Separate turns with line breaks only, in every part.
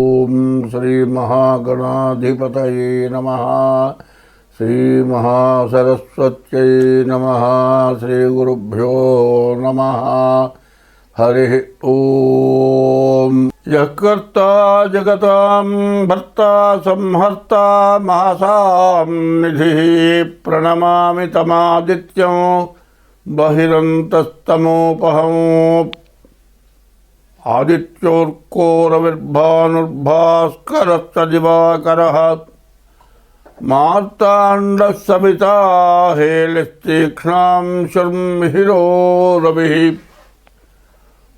ఓం శ్రీ మహాగణాధిపతయే నమః. శ్రీ మహాసరస్వత్యై నమః. శ్రీ గురుభ్యో నమః. హరి ఓం. యః కర్తా జగతాం భర్తా సంహర్తా మహాసాం నిధిః ప్రణమామి తమాదిత్యం బహిరంతస్తమోపహం. ఆదిత్యోర్కోరవిర్భానుర్భాస్కరశ్చ దివాకరః. మార్తాండః సవితా హేళిస్తీక్ష్ణాం శర్మిహిరో రవిః.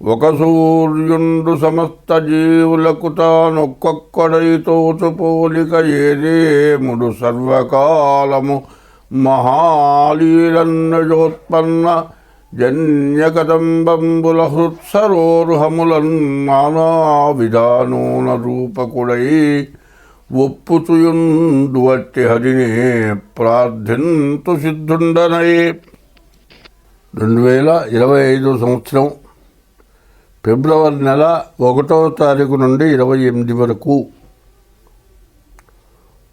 ఒక సూర్యుండు సమస్త జీవులకు తానొక్కొక్కడైతోచు పోలిక ఏదేముడు సర్వకాలము మహాలీలన్నజోత్పన్న జన్యకదంబంబుల హృత్సరోరుహములన్ నానా విధానోన రూపకుడై ఒప్పుచుయుండు వట్టి హరిని ప్రార్థింతు సిద్ధుండనై. 2025 సంవత్సరం ఫిబ్రవరి నెల 1వ తారీఖు నుండి 28 వరకు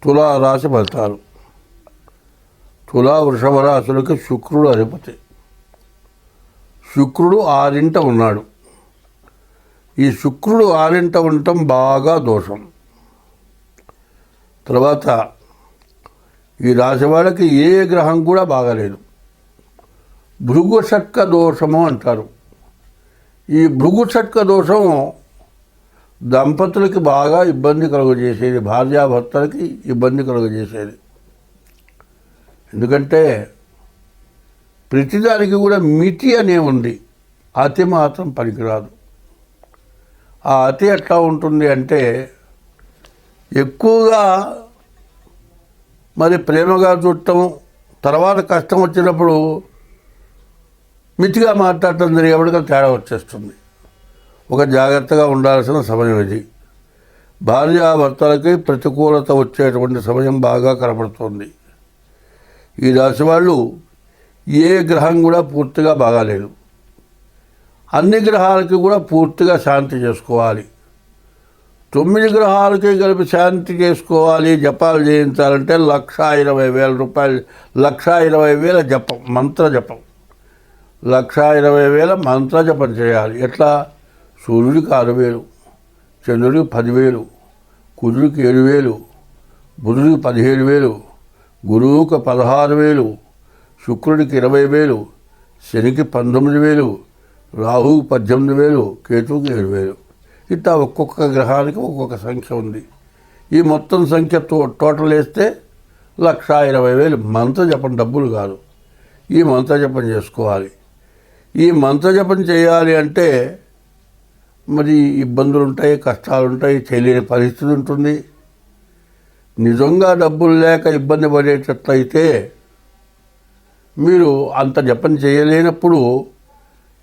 తులారాశి ఫలితాలు. తులా వృషభ రాశులకి శుక్రుడు అధిపతి. శుక్రుడు 6ంట ఉన్నాడు. ఈ శుక్రుడు 6ంట ఉండటం బాగా దోషం. తర్వాత ఈ రాశి వాళ్ళకి ఏ గ్రహం కూడా బాగాలేదు. భృగుషట్క దోషము అంటారు. ఈ భృగుషట్క దోషం దంపతులకి బాగా ఇబ్బంది కలుగజేసేది, భార్యాభర్తలకి ఇబ్బంది కలుగజేసేది. ఎందుకంటే ప్రతిదానికి కూడా మితి అనే ఉంది. అతి మాత్రం పనికిరాదు. ఆ అతి ఎట్లా ఉంటుంది అంటే ఎక్కువగా మరి ప్రేమగా చూడటం, తర్వాత కష్టం వచ్చినప్పుడు మితిగా మాట్లాడటం జరిగేప్పటికీ తేడా వచ్చేస్తుంది. ఒక జాగ్రత్తగా ఉండాల్సిన సమయం ఇది. భార్యాభర్తలకి ప్రతికూలత వచ్చేటువంటి సమయం బాగా కనపడుతుంది. ఈ రాశి వాళ్ళు ఏ గ్రహం కూడా పూర్తిగా బాగాలేదు. అన్ని గ్రహాలకి కూడా పూర్తిగా శాంతి చేసుకోవాలి. 9 గ్రహాలకి కలిపి శాంతి చేసుకోవాలి, జపాలు చేయించాలంటే 1,20,000 రూపాయలు, 1,20,000 జపం, మంత్ర జపం, 1,20,000 మంత్ర జపం చేయాలి. ఎట్లా? సూర్యుడికి 6,000, చంద్రుడికి 10,000, కుజుడికి 7,000, బుధుడికి 17,000, గురువుకి 16,000, శుక్రుడికి 20,000, శనికి 19,000, రాహువుకి 18,000, కేతువుకి 7,000. ఇట్లా ఒక్కొక్క గ్రహానికి ఒక్కొక్క సంఖ్య ఉంది. ఈ మొత్తం సంఖ్యతో టోటల్ వేస్తే 1,20,000 మంత్ర జపం. డబ్బులు కాదు, ఈ మంత్ర జపం చేసుకోవాలి. ఈ మంత్ర జపం చేయాలి అంటే మరి ఇబ్బందులు ఉంటాయి, కష్టాలు ఉంటాయి, చేయలేని పరిస్థితి ఉంటుంది. నిజంగా డబ్బులు లేక ఇబ్బంది పడేటట్లయితే మీరు అంత జపం చేయలేనప్పుడు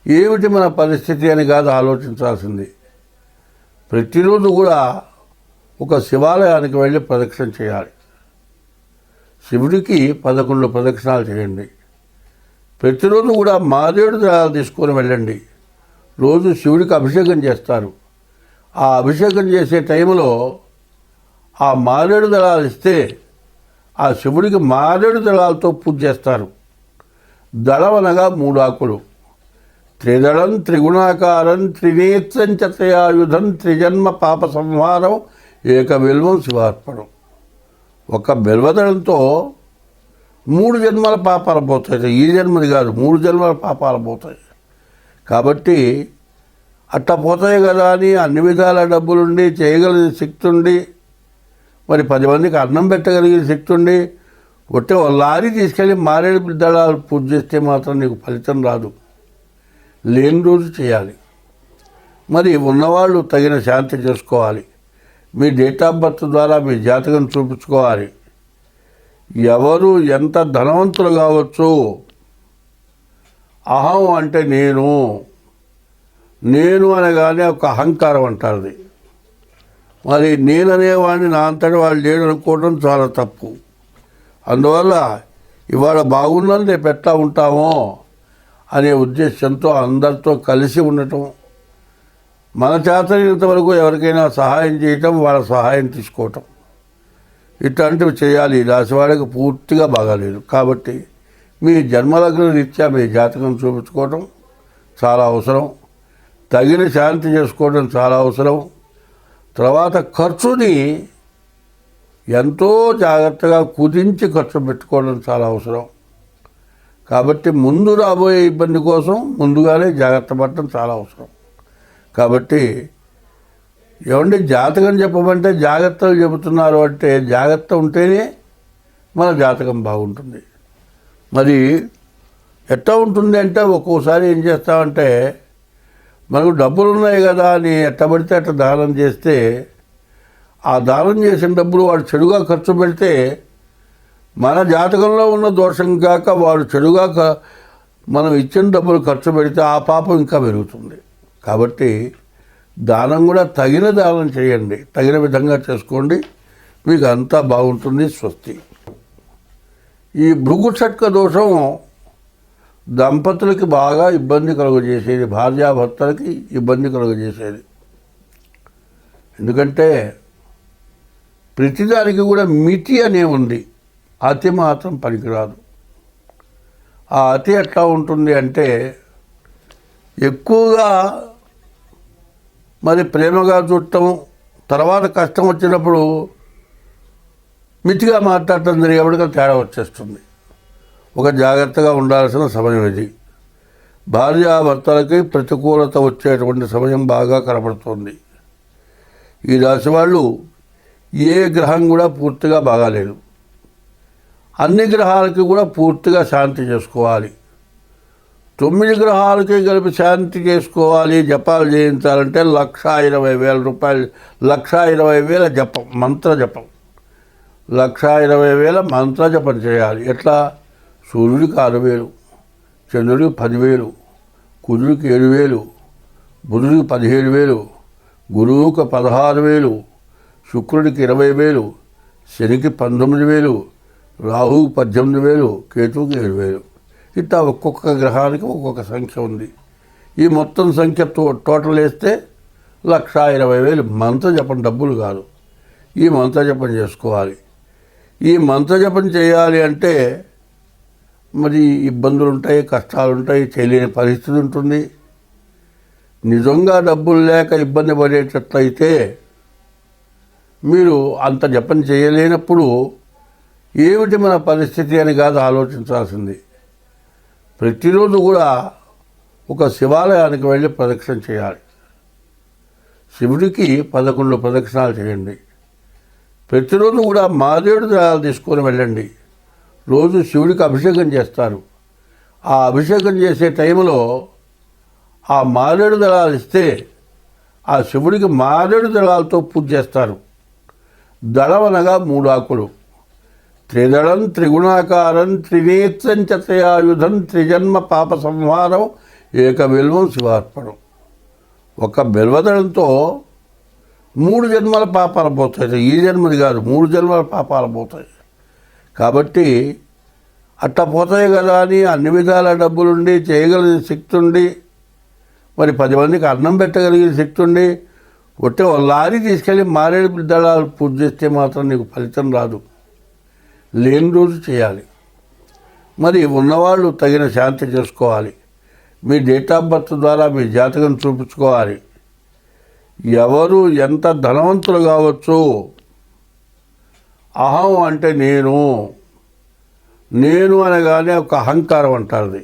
ఏమిటి మన పరిస్థితి అని కాదు ఆలోచించాల్సింది. ప్రతిరోజు కూడా ఒక శివాలయానికి వెళ్ళి ప్రదక్షిణ చేయాలి. శివుడికి 11 ప్రదక్షిణాలు చేయండి. ప్రతిరోజు కూడా మారేడు దళాలు తీసుకొని వెళ్ళండి. రోజు శివుడికి అభిషేకం చేస్తారు. ఆ అభిషేకం చేసే టైంలో ఆ మారేడు దళాలు ఇస్తే ఆ శివుడికి మారేడు దళాలతో పూజ చేస్తారు. దళం అనగా 3 ఆకులు. త్రిదళం త్రిగుణాకారం త్రినేత్రం చతయాయుధం త్రిజన్మ పాప సంహారం ఏక బిల్వం శివార్పణం. ఒక బిల్వదళంతో 3 జన్మల పాపాలు పోతాయి. ఈ జన్మది కాదు, 3 జన్మల పాపాలు పోతాయి. కాబట్టి అట్లా పోతాయి కదా అని అన్ని విధాల డబ్బులుండి, చేయగలిగిన శక్తి ఉండి, మరి 10 మందికి అన్నం పెట్టగలిగిన శక్తి ఉండి, ఒట్టే ఒక లారీ తీసుకెళ్ళి మారేడు దళాలు పూజ చేస్తే మాత్రం నీకు ఫలితం రాదు. లేని రోజు చేయాలి. మరి ఉన్నవాళ్ళు తగిన శాంతి చేసుకోవాలి. మీ డేట్ ఆఫ్ బర్త్ ద్వారా మీ జాతకం చూపించుకోవాలి. ఎవరు ఎంత ధనవంతులు కావచ్చు, అహం అంటే నేను అనగానే ఒక అహంకారం అంటారు. మరి నేననేవాడిని నా అంతటి వాళ్ళు లేడు అనుకోవడం చాలా తప్పు. అందువల్ల ఇవాళ బాగున్నది రేపు ఎట్లా ఉంటామో అనే ఉద్దేశంతో అందరితో కలిసి ఉండటం, మన చేతనంత వరకు ఎవరికైనా సహాయం చేయటం, వాళ్ళ సహాయం తీసుకోవటం, ఇట్లాంటివి చేయాలి. ఈ రాశి వాళ్ళకి పూర్తిగా బాగాలేదు. కాబట్టి మీ జన్మలగ్న రీత్యా మీ జాతకం చూపించుకోవటం చాలా అవసరం. తగిన శాంతి చేసుకోవడం చాలా అవసరం. తర్వాత ఖర్చుని ఎంతో జాగ్రత్తగా కుదించి ఖర్చు పెట్టుకోవడం చాలా అవసరం. కాబట్టి ముందు రాబోయే ఇబ్బంది కోసం ముందుగానే జాగ్రత్త పడటం చాలా అవసరం. కాబట్టి ఏమంటే జాతకం చెప్పమంటే జాగ్రత్తలు చెబుతున్నారు అంటే జాగ్రత్త ఉంటేనే మన జాతకం బాగుంటుంది. మరి ఎట్లా ఉంటుంది అంటే ఒక్కోసారి ఏం చేస్తామంటే మనకు డబ్బులు ఉన్నాయి కదా అని ఎట్టబడితే అట్లా దానం చేస్తే ఆ దానం చేసిన డబ్బులు వాడు చెడుగా ఖర్చు పెడితే మన జాతకంలో ఉన్న దోషం కాక వాడు చెడుగా మనం ఇచ్చిన డబ్బులు ఖర్చు పెడితే ఆ పాపం ఇంకా పెరుగుతుంది. కాబట్టి దానం కూడా తగిన దానం చేయండి, తగిన విధంగా చేసుకోండి, మీకు అంతా బాగుంటుంది. స్వస్తి. ఈ భృగు షట్క దోషం దంపతులకి బాగా ఇబ్బంది కలుగజేసేది, భార్యాభర్తలకి ఇబ్బంది కలుగజేసేది. ఎందుకంటే ప్రతిదానికి కూడా మితి అనే ఉంది, అతి మాత్రం పనికిరాదు. ఆ అతి ఎట్లా ఉంటుంది అంటే ఎక్కువగా మరి ప్రేమగా చూడటం, తర్వాత కష్టం వచ్చినప్పుడు మితిగా మాట్లాడటం జరిగేప్పటికీ తేడా వచ్చేస్తుంది. ఒక జాగ్రత్తగా ఉండాల్సిన సమయం ఇది. భార్యాభర్తలకి ప్రతికూలత వచ్చేటువంటి సమయం బాగా కనబడుతుంది. ఈ రాశి వాళ్ళు ఏ గ్రహం కూడా పూర్తిగా బాగాలేదు. అన్ని గ్రహాలకి కూడా పూర్తిగా శాంతి చేసుకోవాలి. 9 గ్రహాలకి కలిపి శాంతి చేసుకోవాలి, జపాలు చేయించాలంటే 1,20,000 రూపాయలు, 1,20,000 జపం, మంత్ర జపం, 1,20,000 మంత్ర జపం చేయాలి. ఎట్లా? సూర్యుడికి 6,000, చంద్రుడికి 10,000, కుజుడికి 7,000, బుధుడికి 17,000, గురువుకి 16,000, శుక్రుడికి 20,000, శనికి 19,000, రాహువుకి 18,000, కేతువుకి 7,000. ఇట్లా ఒక్కొక్క గ్రహానికి ఒక్కొక్క సంఖ్య ఉంది. ఈ మొత్తం సంఖ్య టోటల్ వేస్తే 1,20,000 మంత్ర జపం, డబ్బులు కాదు. ఈ మంత్ర జపం చేసుకోవాలి. ఈ మంత్ర జపం చేయాలి అంటే మరి ఇబ్బందులు ఉంటాయి, కష్టాలు ఉంటాయి, చేయలేని పరిస్థితి ఉంటుంది. నిజంగా డబ్బులు లేక ఇబ్బంది పడేటట్లయితే మీరు అంత జపం చేయలేనప్పుడు ఏమిటి మన పరిస్థితి అని కాదు ఆలోచించాల్సింది. ప్రతిరోజు కూడా ఒక శివాలయానికి వెళ్ళి ప్రదక్షిణ చేయాలి. శివుడికి 11 ప్రదక్షిణాలు చేయండి. ప్రతిరోజు కూడా మారేడు దళాలు తీసుకొని వెళ్ళండి. రోజు శివుడికి అభిషేకం చేస్తారు. ఆ అభిషేకం చేసే టైంలో ఆ మారేడు దళాలు ఇస్తే ఆ శివుడికి మారేడు దళాలతో పూజ చేస్తారు. దళం అనగా 3 ఆకులు. త్రిదళం త్రిగుణాకారం త్రినేత్రం చతయాయుధం త్రిజన్మ పాప సంహారం ఏక బిల్వం శివార్పణం. ఒక బిల్వదళంతో 3 జన్మల పాపాలు పోతాయి. ఈ జన్మది కాదు, 3 జన్మల పాపాలు పోతాయి. కాబట్టి అట్లా పోతాయి కదా అని అన్ని విధాల డబ్బులుండి, చేయగలిగిన శక్తి ఉండి, మరి 10 మందికి అన్నం పెట్టగలిగిన శక్తి ఉండి, ఒట్టే లారీ తీసుకెళ్ళి మారేడు దళాలు పూజ చేస్తే మాత్రం నీకు ఫలితం రాదు. లేని రోజు చేయాలి. మరి ఉన్నవాళ్ళు తగిన శాంతి చేసుకోవాలి. మీ డేట్ ఆఫ్ బర్త్ ద్వారా మీ జాతకం చూపించుకోవాలి. ఎవరు ఎంత ధనవంతులు కావచ్చు, అహం అంటే నేను అనగానే ఒక అహంకారం అంటారు.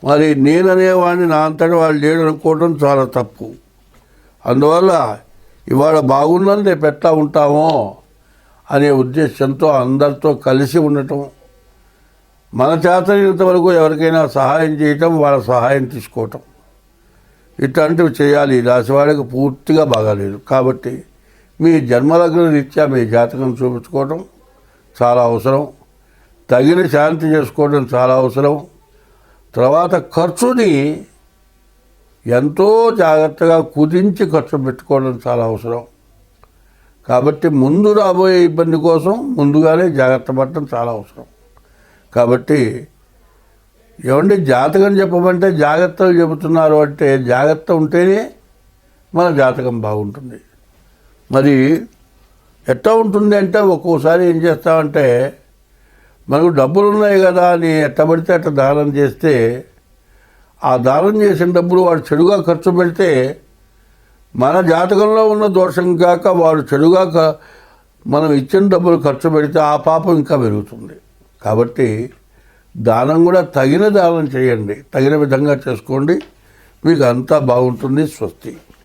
మరి నేననేవాడిని నా అంతటి వాళ్ళు లేడు అనుకోవడం చాలా తప్పు. అందువల్ల ఇవాళ బాగుందని రేపు ఎట్లా ఉంటామో అనే ఉద్దేశంతో అందరితో కలిసి ఉండటం, మన చేతనంత వరకు ఎవరికైనా సహాయం చేయటం, వాళ్ళ సహాయం తీసుకోవటం, ఇట్లాంటివి చేయాలి. ఈ రాశి వాళ్ళకి పూర్తిగా బాగాలేదు. కాబట్టి మీ జన్మలగ్న రీత్యా మీ జాతకం చూపించుకోవటం చాలా అవసరం. తగిన శాంతి చేసుకోవడం చాలా అవసరం. తర్వాత ఖర్చుని ఎంతో జాగ్రత్తగా కుదించి ఖర్చు పెట్టుకోవడం చాలా అవసరం. కాబట్టి ముందు రాబోయే ఇబ్బంది కోసం ముందుగానే జాగ్రత్త పడటం చాలా అవసరం. కాబట్టి ఏమంటే జాతకం చెప్పమంటే జాగ్రత్తలు చెబుతున్నారు అంటే జాగ్రత్త ఉంటేనే మన జాతకం బాగుంటుంది. మరి ఎట్లా ఉంటుంది అంటే ఒక్కోసారి ఏం చేస్తామంటే మనకు డబ్బులు ఉన్నాయి కదా అని ఎట్ట పడితే అట్లా దానం చేస్తే ఆ దానం చేసిన డబ్బులు వాడు చెడుగా ఖర్చు పెడితే మన జాతకంలో ఉన్న దోషం కాక వాడు చెడుగా మనం ఇచ్చిన డబ్బులు ఖర్చు పెడితే ఆ పాపం ఇంకా పెరుగుతుంది. కాబట్టి దానం కూడా తగిన దానం చేయండి, తగిన విధంగా చేసుకోండి, మీకు అంతా బాగుంటుంది. స్వస్తి.